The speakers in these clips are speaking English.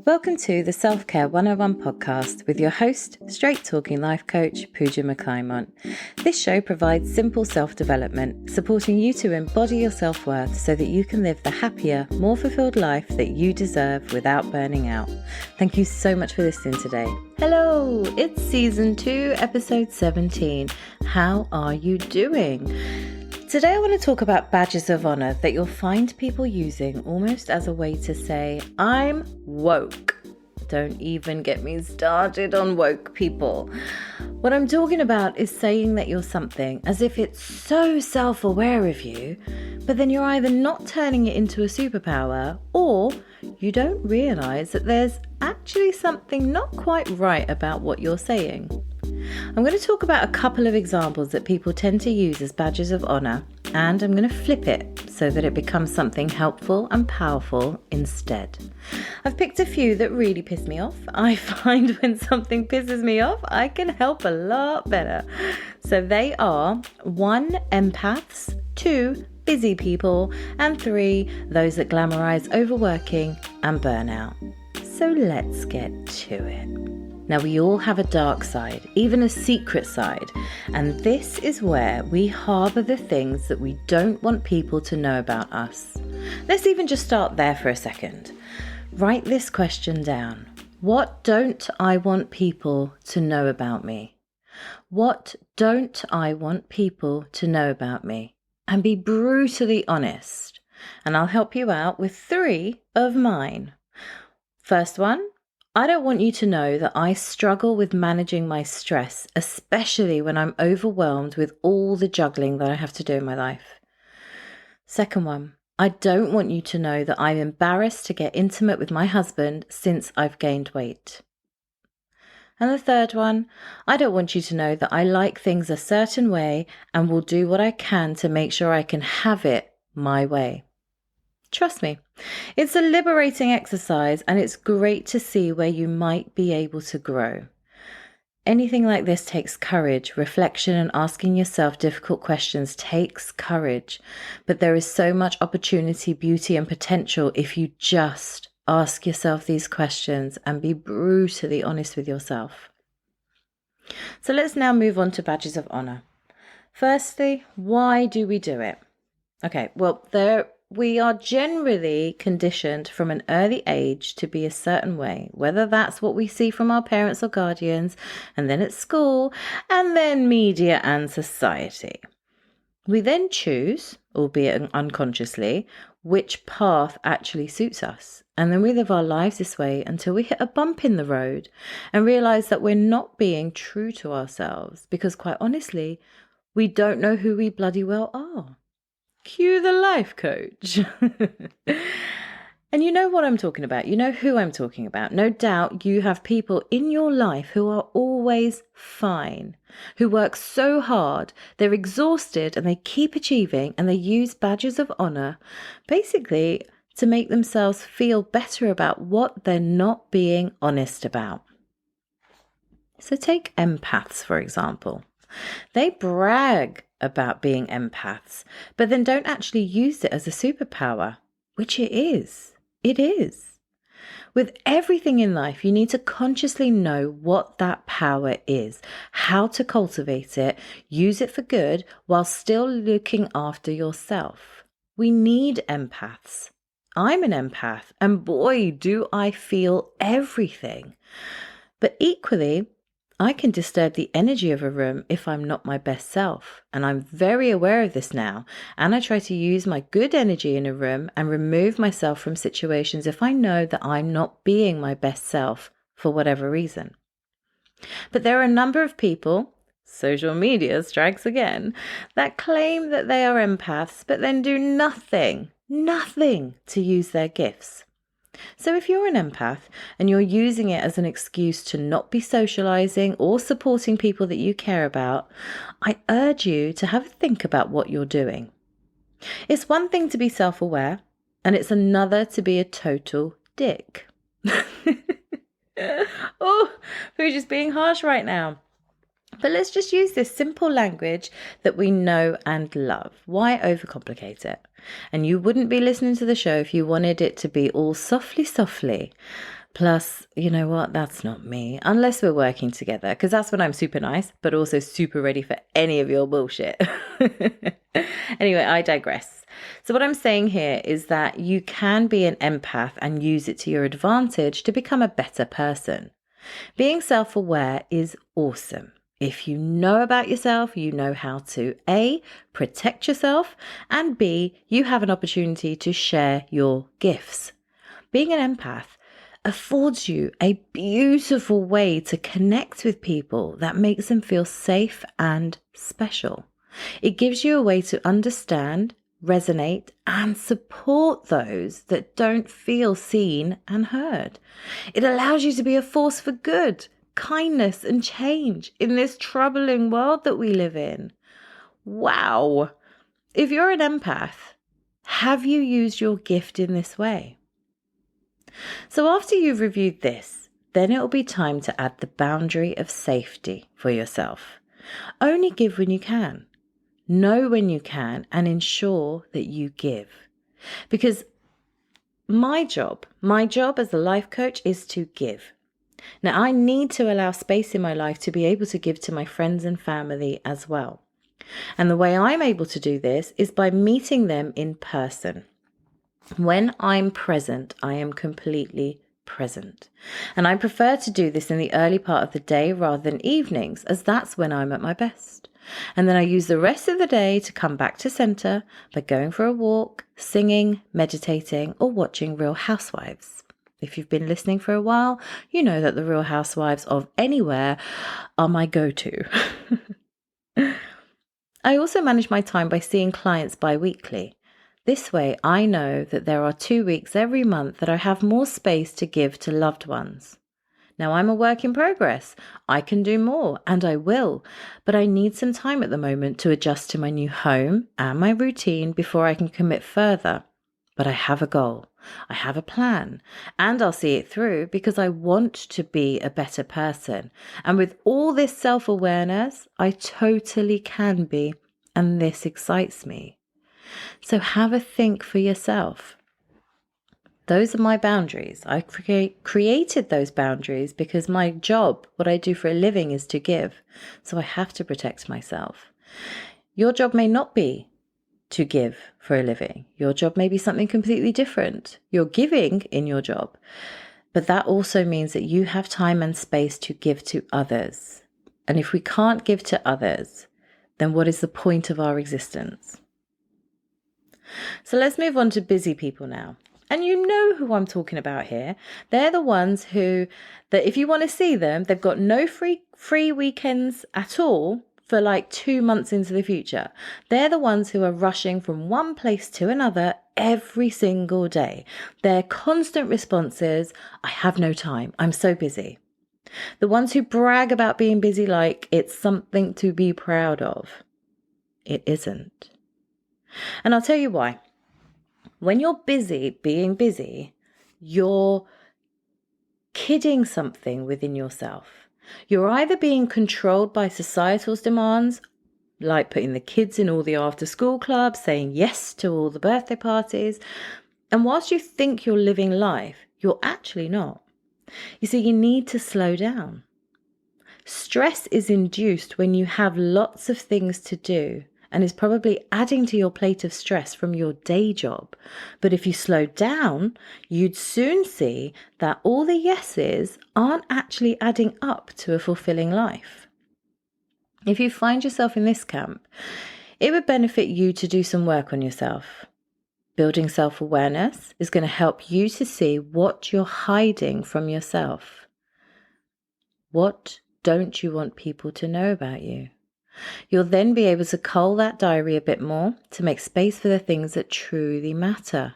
Welcome to the Self-Care 101 podcast with your host, straight-talking life coach, Puja McClymont. This show provides simple self-development, supporting you to embody your self-worth so that you can live the happier, more fulfilled life that you deserve without burning out. Thank you so much for listening today. Hello, it's season 2, episode 17. How are you doing? Today I want to talk about badges of honor that you'll find people using almost as a way to say, I'm woke. Don't even get me started on woke people. What I'm talking about is saying that you're something as if it's so self-aware of you, but then you're either not turning it into a superpower or you don't realize that there's actually something not quite right about what you're saying. I'm going to talk about a couple of examples that people tend to use as badges of honor, and I'm going to flip it so that it becomes something helpful and powerful instead. I've picked a few that really piss me off. I find when something pisses me off, I can help a lot better. So they are 1, empaths, 2, busy people, and 3, those that glamorize overworking and burnout. So let's get to it. Now, we all have a dark side, even a secret side, and this is where we harbour the things that we don't want people to know about us. Let's even just start there for a second. Write this question down. What don't I want people to know about me? What don't I want people to know about me? And be brutally honest. And I'll help you out with 3 of mine. First one. I don't want you to know that I struggle with managing my stress, especially when I'm overwhelmed with all the juggling that I have to do in my life. Second one, I don't want you to know that I'm embarrassed to get intimate with my husband since I've gained weight. And the third one, I don't want you to know that I like things a certain way and will do what I can to make sure I can have it my way. Trust me, it's a liberating exercise and it's great to see where you might be able to grow. Anything like this takes courage. Reflection and asking yourself difficult questions takes courage. But there is so much opportunity, beauty, and potential if you just ask yourself these questions and be brutally honest with yourself. So let's now move on to badges of honor. Firstly, why do we do it? Okay, well, we are generally conditioned from an early age to be a certain way, whether that's what we see from our parents or guardians, and then at school, and then media and society. We then choose, albeit unconsciously, which path actually suits us. And then we live our lives this way until we hit a bump in the road and realize that we're not being true to ourselves because, quite honestly, we don't know who we bloody well are. Cue the life coach. And you know what I'm talking about. You know who I'm talking about. No doubt you have people in your life who are always fine, who work so hard, they're exhausted and they keep achieving and they use badges of honor basically to make themselves feel better about what they're not being honest about. So take empaths, for example. They brag about being empaths, but then don't actually use it as a superpower, which it is. It is. With everything in life, you need to consciously know what that power is, how to cultivate it, use it for good while still looking after yourself. We need empaths. I'm an empath, and boy, do I feel everything. But equally, I can disturb the energy of a room if I'm not my best self. And I'm very aware of this now. And I try to use my good energy in a room and remove myself from situations if I know that I'm not being my best self for whatever reason. But there are a number of people, social media strikes again, that claim that they are empaths, but then do nothing to use their gifts. So if you're an empath and you're using it as an excuse to not be socializing or supporting people that you care about, I urge you to have a think about what you're doing. It's one thing to be self-aware, and it's another to be a total dick. Oh, we're just being harsh right now. But let's just use this simple language that we know and love. Why overcomplicate it? And you wouldn't be listening to the show if you wanted it to be all softly. Plus, you know what? That's not me. Unless we're working together, because that's when I'm super nice, but also super ready for any of your bullshit. Anyway, I digress. So what I'm saying here is that you can be an empath and use it to your advantage to become a better person. Being self-aware is awesome. If you know about yourself, you know how to A, protect yourself, and B, you have an opportunity to share your gifts. Being an empath affords you a beautiful way to connect with people that makes them feel safe and special. It gives you a way to understand, resonate, and support those that don't feel seen and heard. It allows you to be a force for good, kindness, and change in this troubling world that we live in. Wow! If you're an empath, have you used your gift in this way? So after you've reviewed this, then it will be time to add the boundary of safety for yourself. Only give when you can. Know when you can and ensure that you give. Because my job as a life coach is to give. Now, I need to allow space in my life to be able to give to my friends and family as well. And the way I'm able to do this is by meeting them in person. When I'm present, I am completely present. And I prefer to do this in the early part of the day rather than evenings, as that's when I'm at my best. And then I use the rest of the day to come back to center by going for a walk, singing, meditating, or watching Real Housewives. If you've been listening for a while, you know that the Real Housewives of anywhere are my go-to. I also manage my time by seeing clients bi-weekly. This way, I know that there are 2 weeks every month that I have more space to give to loved ones. Now, I'm a work in progress. I can do more, and I will, but I need some time at the moment to adjust to my new home and my routine before I can commit further. But I have a goal. I have a plan, and I'll see it through because I want to be a better person. And with all this self-awareness, I totally can be, and this excites me. So have a think for yourself. Those are my boundaries. I created those boundaries because my job, what I do for a living, is to give. So I have to protect myself. Your job may not be to give for a living. Your job may be something completely different. You're giving in your job. But that also means that you have time and space to give to others. And if we can't give to others, then what is the point of our existence? So let's move on to busy people now. And you know who I'm talking about here. They're the ones who, that if you want to see them, they've got no free weekends at all for like 2 months into the future. They're the ones who are rushing from one place to another every single day. Their constant response is, I have no time. I'm so busy. The ones who brag about being busy like it's something to be proud of. It isn't. And I'll tell you why. When you're busy being busy, you're kidding something within yourself. You're either being controlled by societal's demands, like putting the kids in all the after-school clubs, saying yes to all the birthday parties, and whilst you think you're living life, you're actually not. You see, you need to slow down. Stress is induced when you have lots of things to do, and is probably adding to your plate of stress from your day job. But if you slow down, you'd soon see that all the yeses aren't actually adding up to a fulfilling life. If you find yourself in this camp, it would benefit you to do some work on yourself. Building self-awareness is going to help you to see what you're hiding from yourself. What don't you want people to know about you? You'll then be able to cull that diary a bit more to make space for the things that truly matter.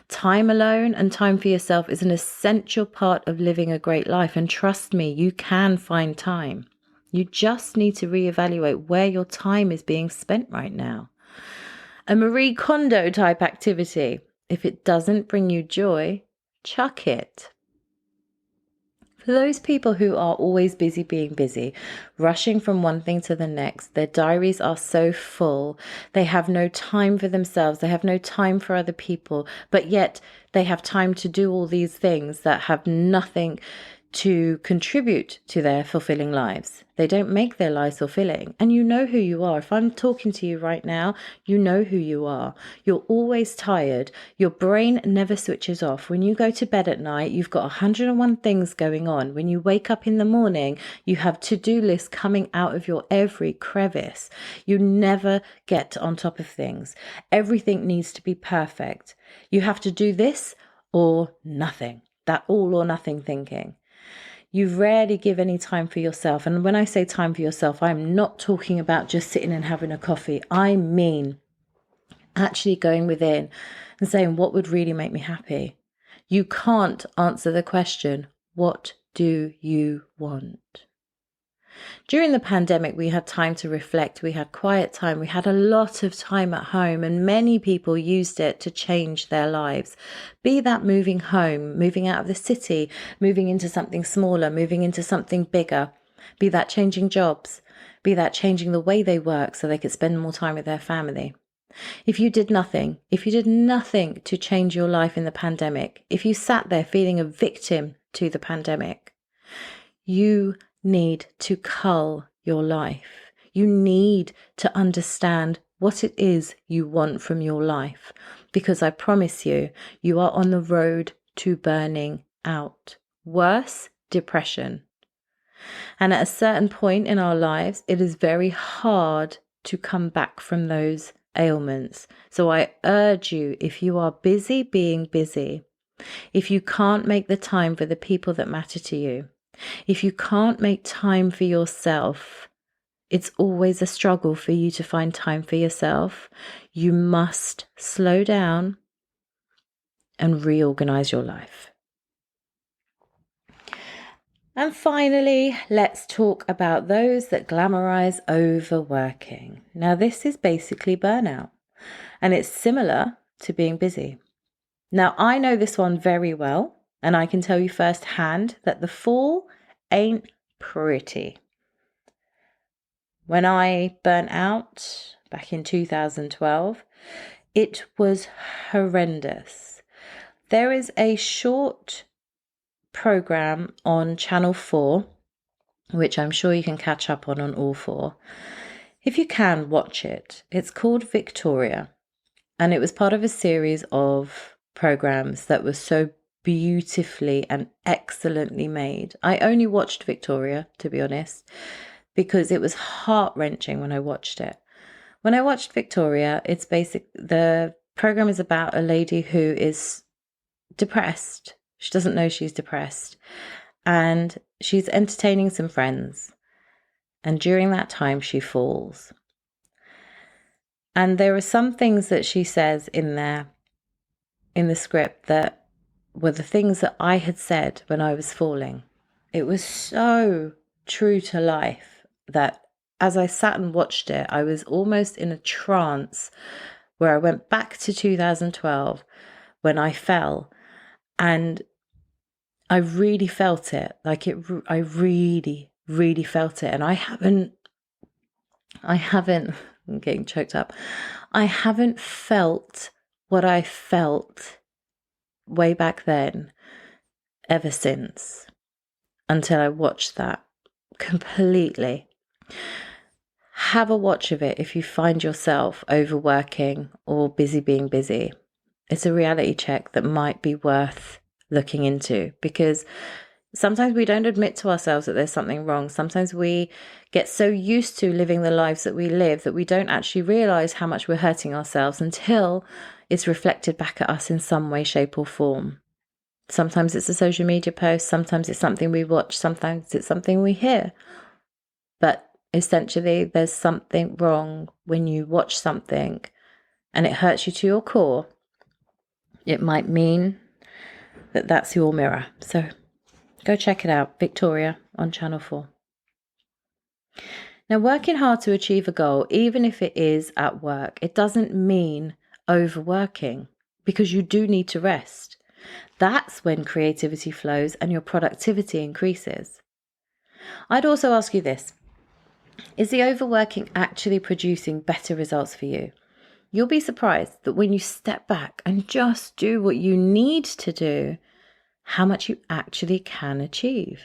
Time alone and time for yourself is an essential part of living a great life. And trust me, you can find time. You just need to reevaluate where your time is being spent right now. A Marie Kondo type activity. If it doesn't bring you joy, chuck it. For those people who are always busy being busy, rushing from one thing to the next, their diaries are so full, they have no time for themselves, they have no time for other people, but yet they have time to do all these things that have nothing to contribute to their fulfilling lives. They don't make their lives fulfilling. And you know who you are. If I'm talking to you right now, you know who you are. You're always tired. Your brain never switches off. When you go to bed at night, you've got 101 things going on. When you wake up in the morning, you have to-do lists coming out of your every crevice. You never get on top of things. Everything needs to be perfect. You have to do this or nothing. That all or nothing thinking. You rarely give any time for yourself. And when I say time for yourself, I'm not talking about just sitting and having a coffee. I mean actually going within and saying, what would really make me happy? You can't answer the question, what do you want? During the pandemic, we had time to reflect. We had quiet time. We had a lot of time at home, and many people used it to change their lives. Be that moving home, moving out of the city, moving into something smaller, moving into something bigger. Be that changing jobs. Be that changing the way they work so they could spend more time with their family. If you did nothing to change your life in the pandemic, if you sat there feeling a victim to the pandemic, you need to cull your life. You need to understand what it is you want from your life, because I promise you, you are on the road to burning out. Worse, depression. And at a certain point in our lives, it is very hard to come back from those ailments. So I urge you, if you are busy being busy, if you can't make the time for the people that matter to you, if you can't make time for yourself, it's always a struggle for you to find time for yourself. You must slow down and reorganize your life. And finally, let's talk about those that glamorize overworking. Now, this is basically burnout, and it's similar to being busy. Now, I know this one very well, and I can tell you firsthand that the fall ain't pretty. When I burnt out back in 2012, it was horrendous. There is a short program on Channel 4, which I'm sure you can catch up on all four. If you can, watch it. It's called Victoria, and it was part of a series of programs that was so beautifully and excellently made. I only watched Victoria, to be honest, because it was heart-wrenching when I watched it. When I watched Victoria, the program is about a lady who is depressed. She doesn't know she's depressed, and she's entertaining some friends. And during that time, she falls. And there are some things that she says in there, in the script, that were the things that I had said when I was falling. It was so true to life that as I sat and watched it, I was almost in a trance where I went back to 2012 when I fell, and I really felt it. I really, really felt it. And I haven't, I'm getting choked up. I haven't felt what I felt way back then ever since, until I watched that completely. Have a watch of it if you find yourself overworking or busy being busy. It's a reality check that might be worth looking into, because sometimes we don't admit to ourselves that there's something wrong. Sometimes we get so used to living the lives that we live that we don't actually realize how much we're hurting ourselves until it's reflected back at us in some way, shape, or form. Sometimes it's a social media post, sometimes it's something we watch, sometimes it's something we hear. But essentially, there's something wrong when you watch something and it hurts you to your core. It might mean that that's your mirror. So go check it out, Victoria on Channel 4. Now, working hard to achieve a goal, even if it is at work, it doesn't mean overworking, because you do need to rest. That's when creativity flows and your productivity increases. I'd also ask you this. Is the overworking actually producing better results for you? You'll be surprised that when you step back and just do what you need to do, how much you actually can achieve.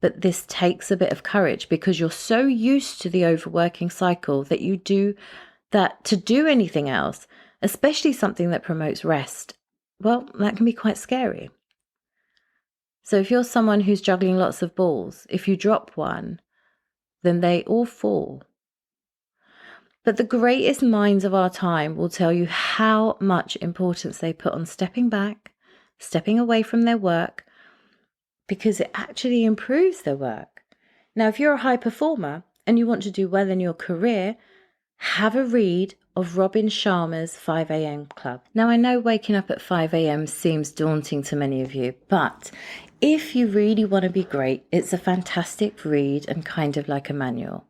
But this takes a bit of courage because you're so used to the overworking cycle that you do that to do anything else, especially something that promotes rest, well, that can be quite scary. So if you're someone who's juggling lots of balls, if you drop one, then they all fall. But the greatest minds of our time will tell you how much importance they put on stepping back, stepping away from their work, because it actually improves their work. Now, if you're a high performer and you want to do well in your career, have a read of Robin Sharma's 5 a.m. Club. Now, I know waking up at 5 a.m. seems daunting to many of you, but if you really want to be great, it's a fantastic read and kind of like a manual.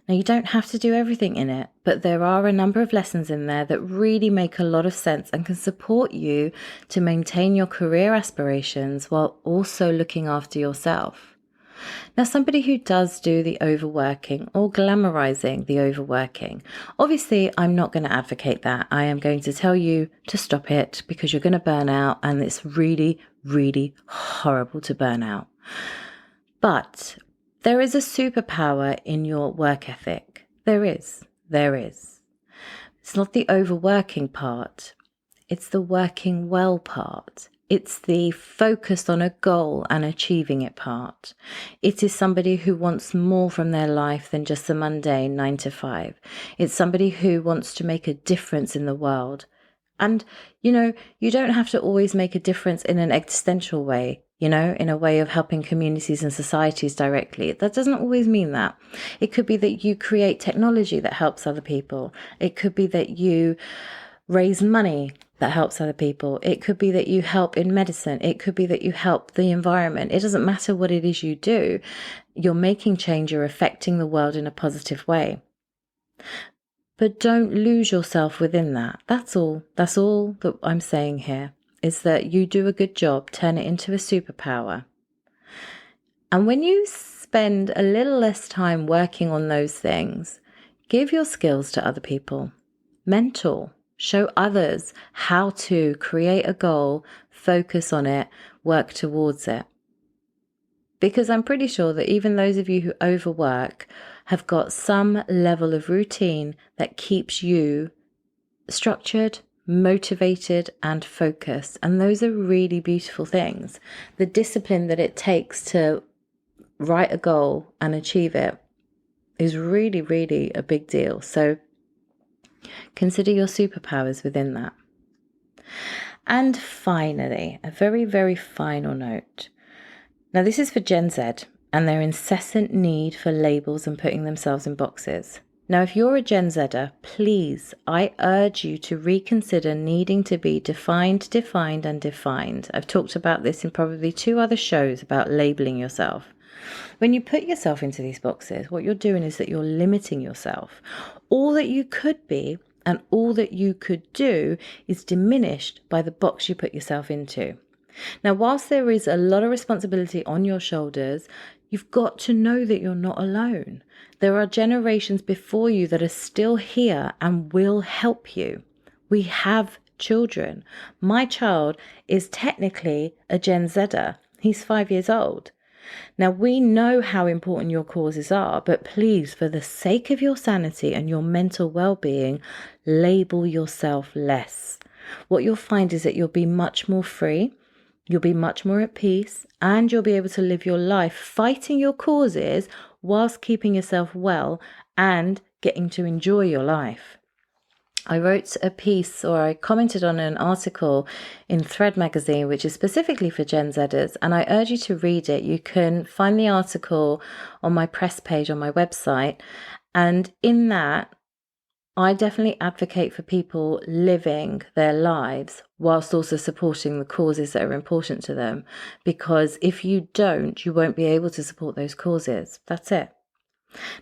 Now, you don't have to do everything in it, but there are a number of lessons in there that really make a lot of sense and can support you to maintain your career aspirations while also looking after yourself. Now, somebody who does do the overworking or glamorizing the overworking, obviously I'm not going to advocate that. I am going to tell you to stop it because you're going to burn out, and it's really, really horrible to burn out. But there is a superpower in your work ethic. There is. It's not the overworking part. It's the working well part. It's the focused on a goal and achieving it part. It is somebody who wants more from their life than just the mundane 9 to 5. It's somebody who wants to make a difference in the world. And, you don't have to always make a difference in an existential way, in a way of helping communities and societies directly. That doesn't always mean that. It could be that you create technology that helps other people. It could be that you raise money that helps other people. It could be that you help in medicine. It could be that you help the environment. It doesn't matter what it is you do. You're making change. You're affecting the world in a positive way. But don't lose yourself within that. That's all that I'm saying here, is that you do a good job, turn it into a superpower. And when you spend a little less time working on those things, give your skills to other people. Mentor. Show others how to create a goal, focus on it, work towards it. Because I'm pretty sure that even those of you who overwork have got some level of routine that keeps you structured, motivated, and focused. And those are really beautiful things. The discipline that it takes to write a goal and achieve it is really, really a big deal. So consider your superpowers within that. And finally, a very, very final note. Now, this is for Gen Z and their incessant need for labels and putting themselves in boxes. Now, if you're a Gen Zer, please, I urge you to reconsider needing to be defined. I've talked about this in probably 2 other shows about labeling yourself. When you put yourself into these boxes, what you're doing is that you're limiting yourself. All that you could be and all that you could do is diminished by the box you put yourself into. Now, whilst there is a lot of responsibility on your shoulders, you've got to know that you're not alone. There are generations before you that are still here and will help you. We have children. My child is technically a Gen Zer. He's 5 years old. Now, we know how important your causes are, but please, for the sake of your sanity and your mental well-being, label yourself less. What you'll find is that you'll be much more free. You'll be much more at peace, and you'll be able to live your life fighting your causes whilst keeping yourself well and getting to enjoy your life. I wrote a piece, or I commented on an article in Thread magazine, which is specifically for Gen Zers, and I urge you to read it. You can find the article on my press page on my website, and in that, I definitely advocate for people living their lives whilst also supporting the causes that are important to them. Because if you don't, you won't be able to support those causes. That's it.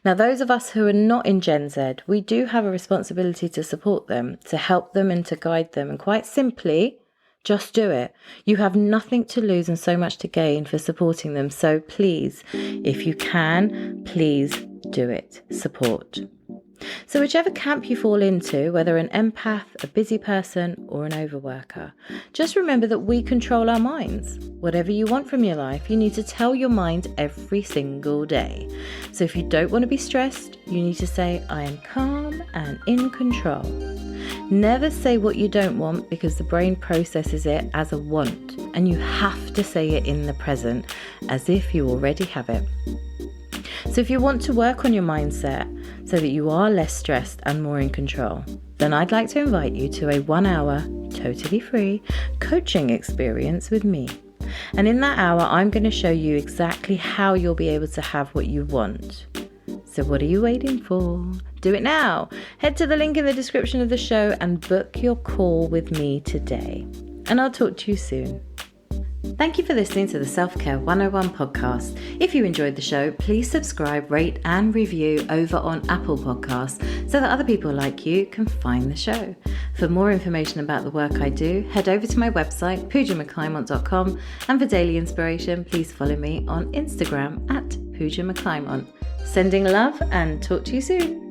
Now, those of us who are not in Gen Z, we do have a responsibility to support them, to help them and to guide them, and quite simply Just do it. You have nothing to lose and so much to gain for supporting them. So please, if you can, please do it. Support. So whichever camp you fall into, whether an empath, a busy person, or an overworker, just remember that we control our minds. Whatever you want from your life, you need to tell your mind every single day. So if you don't want to be stressed, you need to say, I am calm and in control. Never say what you don't want, because the brain processes it as a want, and you have to say it in the present as if you already have it. So if you want to work on your mindset so that you are less stressed and more in control, then I'd like to invite you to a 1 hour, totally free coaching experience with me. And in that hour, I'm going to show you exactly how you'll be able to have what you want. So what are you waiting for? Do it now. Head to the link in the description of the show and book your call with me today. And I'll talk to you soon. Thank you for listening to the Self-Care 101 podcast. If you enjoyed the show, please subscribe, rate and review over on Apple Podcasts so that other people like you can find the show. For more information about the work I do, head over to my website, PujaMcClymont.com, and for daily inspiration, please follow me on Instagram at Puja McClymont. Sending love and talk to you soon.